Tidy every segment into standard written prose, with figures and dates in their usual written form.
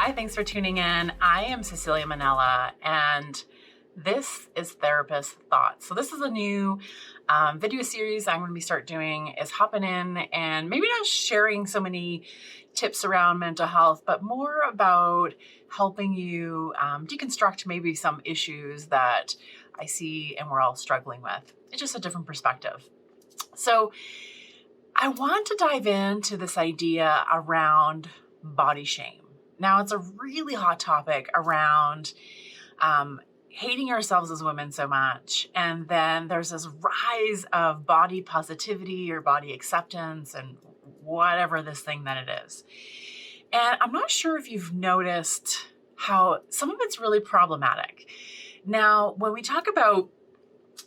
Hi, thanks for tuning in. I am Cecilia Mannella, and this is Therapist Thoughts. So this is a new video series I'm going to be start doing, is hopping in and maybe not sharing so many tips around mental health, but more about helping you deconstruct maybe some issues that I see and we're all struggling with. It's just a different perspective. So I want to dive into this idea around body shame. Now, it's a really hot topic around hating ourselves as women so much. And then there's this rise of body positivity or body acceptance and whatever this thing that it is. And I'm not sure if you've noticed how some of it's really problematic. Now, when we talk about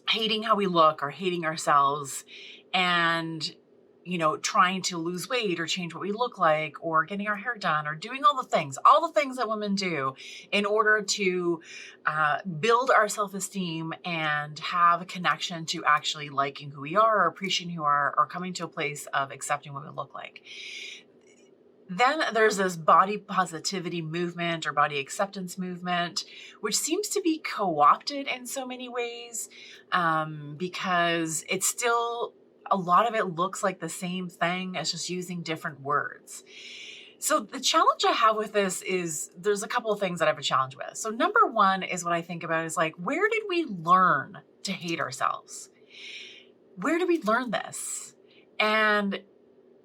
hating how we look or hating ourselves and trying to lose weight or change what we look like or getting our hair done or doing all the things that women do in order to build our self-esteem and have a connection to actually liking who we are or appreciating who we are or coming to a place of accepting what we look like. Then there's this body positivity movement or body acceptance movement, which seems to be co-opted in so many ways because it's still, a lot of it looks like the same thing as just using different words. So the challenge I have with this is there's a couple of things that I have a challenge with. So number one is what I think about is like, where did we learn to hate ourselves? Where did we learn this? And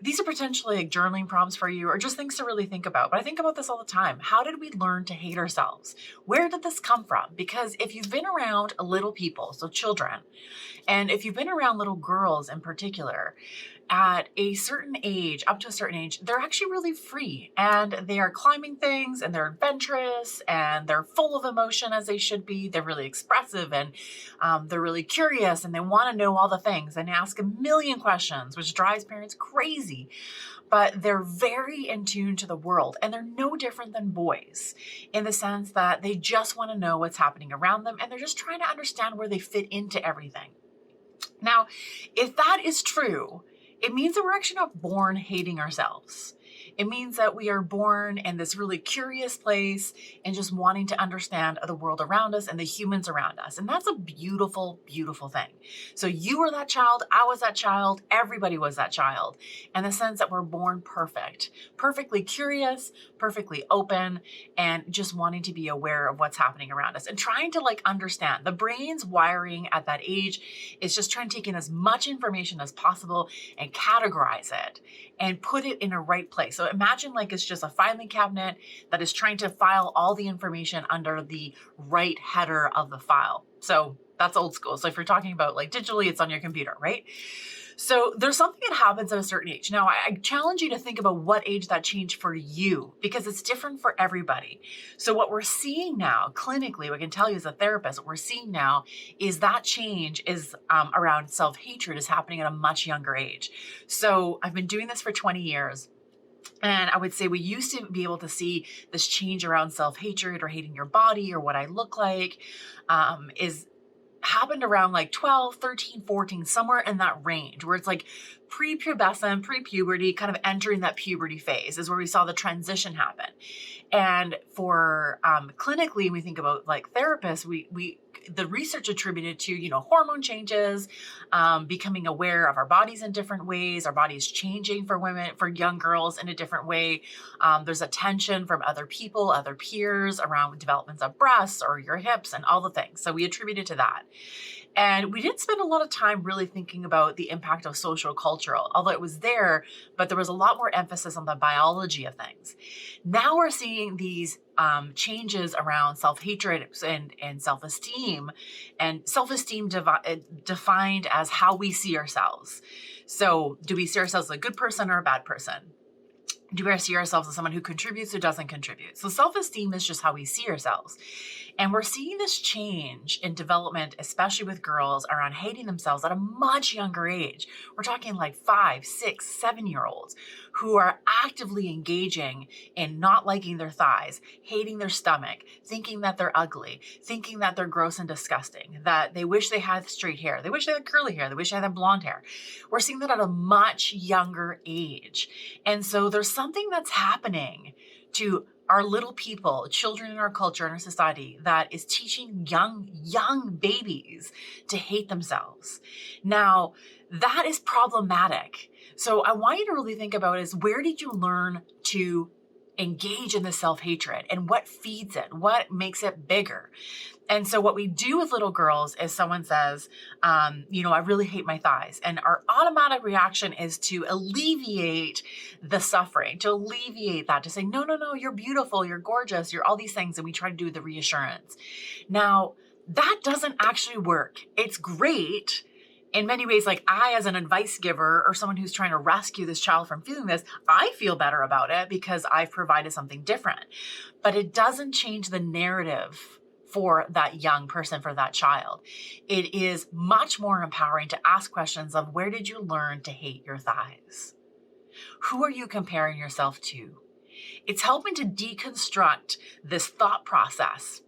these are potentially like journaling prompts for you or just things to really think about. But I think about this all the time. How did we learn to hate ourselves? Where did this come from? Because if you've been around little people, so children, and if you've been around little girls in particular, at a certain age, up to a certain age, they're actually really free and they are climbing things and they're adventurous and they're full of emotion as they should be. They're really expressive and they're really curious and they want to know all the things and ask a million questions, which drives parents crazy. But they're very in tune to the world and they're no different than boys in the sense that they just want to know what's happening around them and they're just trying to understand where they fit into everything. Now, if that is true, it means that we're actually not born hating ourselves. It means that we are born in this really curious place and just wanting to understand the world around us and the humans around us. And that's a beautiful, beautiful thing. So you were that child, I was that child, everybody was that child, in the sense that we're born perfect, perfectly curious, perfectly open, and just wanting to be aware of what's happening around us and trying to understand. The brain's wiring at that age is just trying to take in as much information as possible and categorize it and put it in a right place. So imagine it's just a filing cabinet that is trying to file all the information under the right header of the file. So that's old school. So if you're talking about digitally, it's on your computer, right? So there's something that happens at a certain age. Now, I challenge you to think about what age that changed for you because it's different for everybody. So what we're seeing now, clinically, what I can tell you as a therapist, what we're seeing now is that change is around self-hatred is happening at a much younger age. So I've been doing this for 20 years. And I would say we used to be able to see this change around self-hatred or hating your body or what I look like is happened around 12, 13, 14, somewhere in that range where it's prepubescent, pre-puberty, kind of entering that puberty phase is where we saw the transition happen. And for clinically, we think about therapists, the research attributed to, hormone changes, becoming aware of our bodies in different ways, our bodies changing for women, for young girls in a different way. There's attention from other people, other peers around developments of breasts or your hips and all the things. So we attribute it to that. And we didn't spend a lot of time really thinking about the impact of social cultural, although it was there, but there was a lot more emphasis on the biology of things. Now we're seeing these changes around self-hatred and self-esteem, and self-esteem defined as how we see ourselves. So do we see ourselves as a good person or a bad person? Do we see ourselves as someone who contributes or doesn't contribute? So self-esteem is just how we see ourselves. And we're seeing this change in development, especially with girls, around hating themselves at a much younger age. We're talking 5, 6, 7-year-olds who are actively engaging in not liking their thighs, hating their stomach, thinking that they're ugly, thinking that they're gross and disgusting, that they wish they had straight hair, they wish they had curly hair, they wish they had blonde hair. We're seeing that at a much younger age. And so there's something that's happening to are little people, children in our culture, in our society, that is teaching young babies to hate themselves. Now, that is problematic. So I want you to really think about is, where did you learn to engage in the self-hatred, and what feeds it? What makes it bigger? And so what we do with little girls is, someone says, I really hate my thighs. And our automatic reaction is to alleviate the suffering, to alleviate that, to say, no, you're beautiful, you're gorgeous, you're all these things. And we try to do the reassurance. Now, that doesn't actually work. It's great in many ways. Like, I, as an advice giver or someone who's trying to rescue this child from feeling this, I feel better about it because I've provided something different. But it doesn't change the narrative for that young person, for that child. It is much more empowering to ask questions of, where did you learn to hate your thighs? Who are you comparing yourself to? It's helping to deconstruct this thought process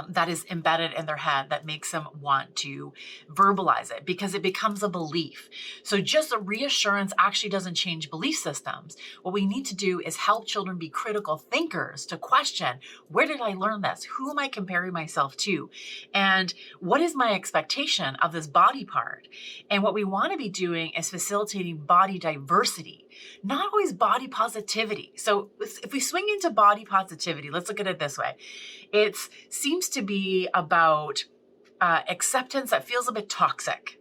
that is embedded in their head that makes them want to verbalize it, because it becomes a belief. So just a reassurance actually doesn't change belief systems. What we need to do is help children be critical thinkers, to question, where did I learn this? Who am I comparing myself to? And what is my expectation of this body part? And what we want to be doing is facilitating body diversity, not always body positivity. So if we swing into body positivity, let's look at it this way. It seems to be about acceptance that feels a bit toxic,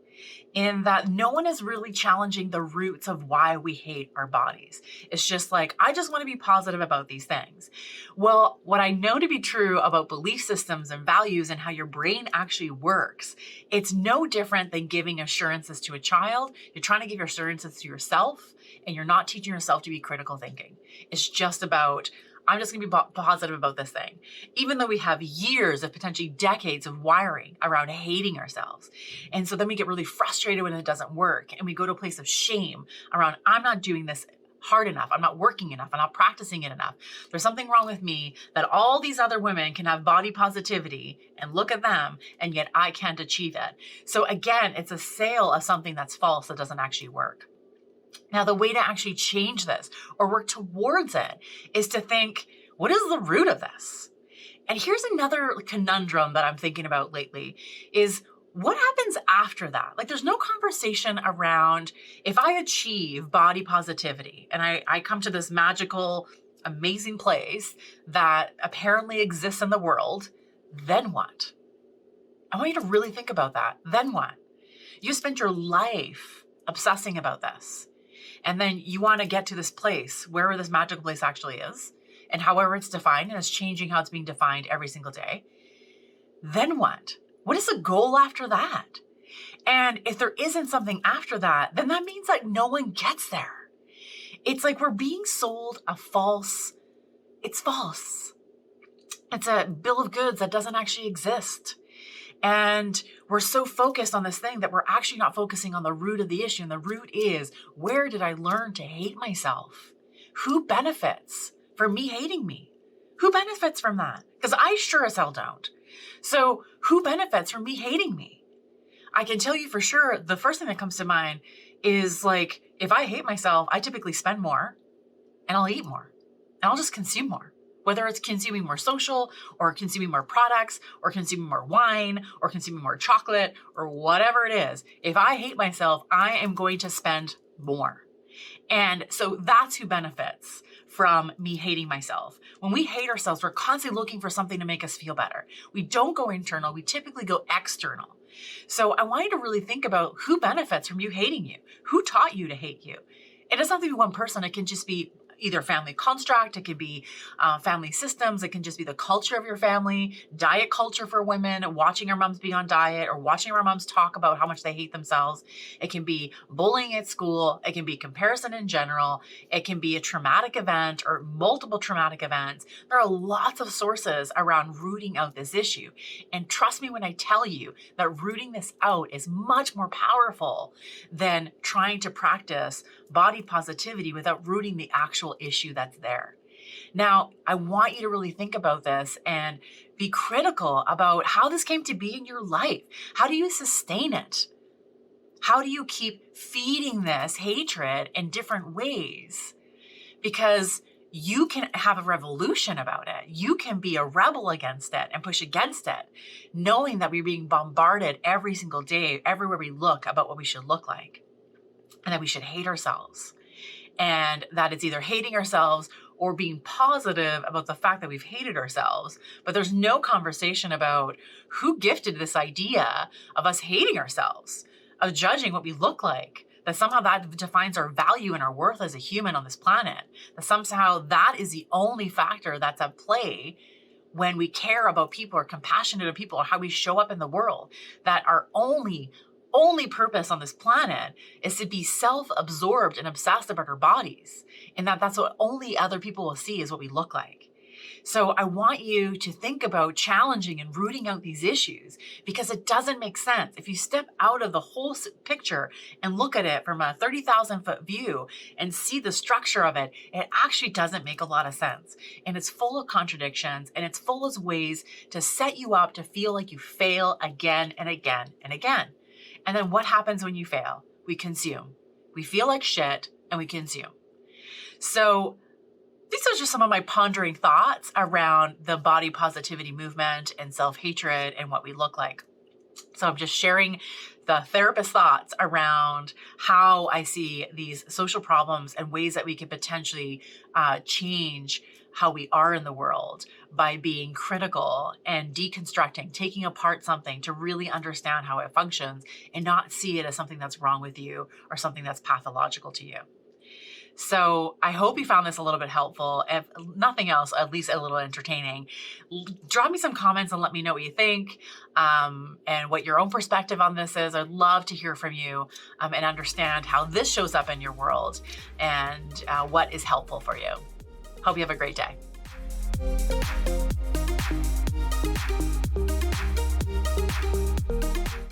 in that no one is really challenging the roots of why we hate our bodies. It's just like, I just want to be positive about these things. Well, what I know to be true about belief systems and values and how your brain actually works, it's no different than giving assurances to a child. You're trying to give your assurances to yourself, and you're not teaching yourself to be critical thinking. It's just about, I'm just going to be positive about this thing, even though we have years of potentially decades of wiring around hating ourselves. And so then we get really frustrated when it doesn't work, and we go to a place of shame around, I'm not doing this hard enough, I'm not working enough, I'm not practicing it enough. There's something wrong with me, that all these other women can have body positivity and look at them, and yet I can't achieve it. So again, it's a sale of something that's false, that doesn't actually work. Now, the way to actually change this or work towards it is to think, what is the root of this? And here's another conundrum that I'm thinking about lately is, what happens after that? Like, there's no conversation around, if I achieve body positivity and I come to this magical, amazing place that apparently exists in the world, then what? I want you to really think about that. Then what? You spent your life obsessing about this. And then you want to get to this place, wherever this magical place actually is, and however it's defined, and it's changing how it's being defined every single day. Then what? What is the goal after that? And if there isn't something after that, then that means that no one gets there. It's like we're being sold a false, it's false. It's a bill of goods that doesn't actually exist. And we're so focused on this thing that we're actually not focusing on the root of the issue. And the root is, where did I learn to hate myself? Who benefits from me hating me? Who benefits from that? Because I sure as hell don't. So who benefits from me hating me? I can tell you for sure, the first thing that comes to mind is, like, if I hate myself, I typically spend more, and I'll eat more, and I'll just consume more. Whether it's consuming more social, or consuming more products, or consuming more wine, or consuming more chocolate, or whatever it is. If I hate myself, I am going to spend more. And so that's who benefits from me hating myself. When we hate ourselves, we're constantly looking for something to make us feel better. We don't go internal, we typically go external. So I want you to really think about who benefits from you hating you. Who taught you to hate you? It doesn't have to be one person. It can just be either family construct, it could be family systems, it can just be the culture of your family, diet culture for women, watching our moms be on diet, or watching our moms talk about how much they hate themselves. It can be bullying at school, it can be comparison in general, it can be a traumatic event or multiple traumatic events. There are lots of sources around rooting out this issue. And trust me when I tell you that rooting this out is much more powerful than trying to practice body positivity without rooting the actual issue that's there. Now, I want you to really think about this and be critical about how this came to be in your life. How do you sustain it? How do you keep feeding this hatred in different ways? Because you can have a revolution about it. You can be a rebel against it and push against it, knowing that we're being bombarded every single day, everywhere we look, about what we should look like, and that we should hate ourselves. And that it's either hating ourselves or being positive about the fact that we've hated ourselves. But there's no conversation about who gifted this idea of us hating ourselves, of judging what we look like, that somehow that defines our value and our worth as a human on this planet, that somehow that is the only factor that's at play when we care about people or compassionate of people or how we show up in the world, that our only purpose on this planet is to be self-absorbed and obsessed about our bodies, and that's what only other people will see is what we look like. So I want you to think about challenging and rooting out these issues, because it doesn't make sense. If you step out of the whole picture and look at it from a 30,000 foot view and see the structure of it, it actually doesn't make a lot of sense. And it's full of contradictions, and it's full of ways to set you up to feel like you fail again and again and again. And then what happens when you fail? We consume. We feel like shit and we consume. So these are just some of my pondering thoughts around the body positivity movement and self-hatred and what we look like. So I'm just sharing the therapist thoughts around how I see these social problems and ways that we could potentially change how we are in the world by being critical and deconstructing, taking apart something to really understand how it functions and not see it as something that's wrong with you or something that's pathological to you. So I hope you found this a little bit helpful. If nothing else, at least a little entertaining. Drop me some comments and let me know what you think and what your own perspective on this is. I'd love to hear from you and understand how this shows up in your world and what is helpful for you. Hope you have a great day.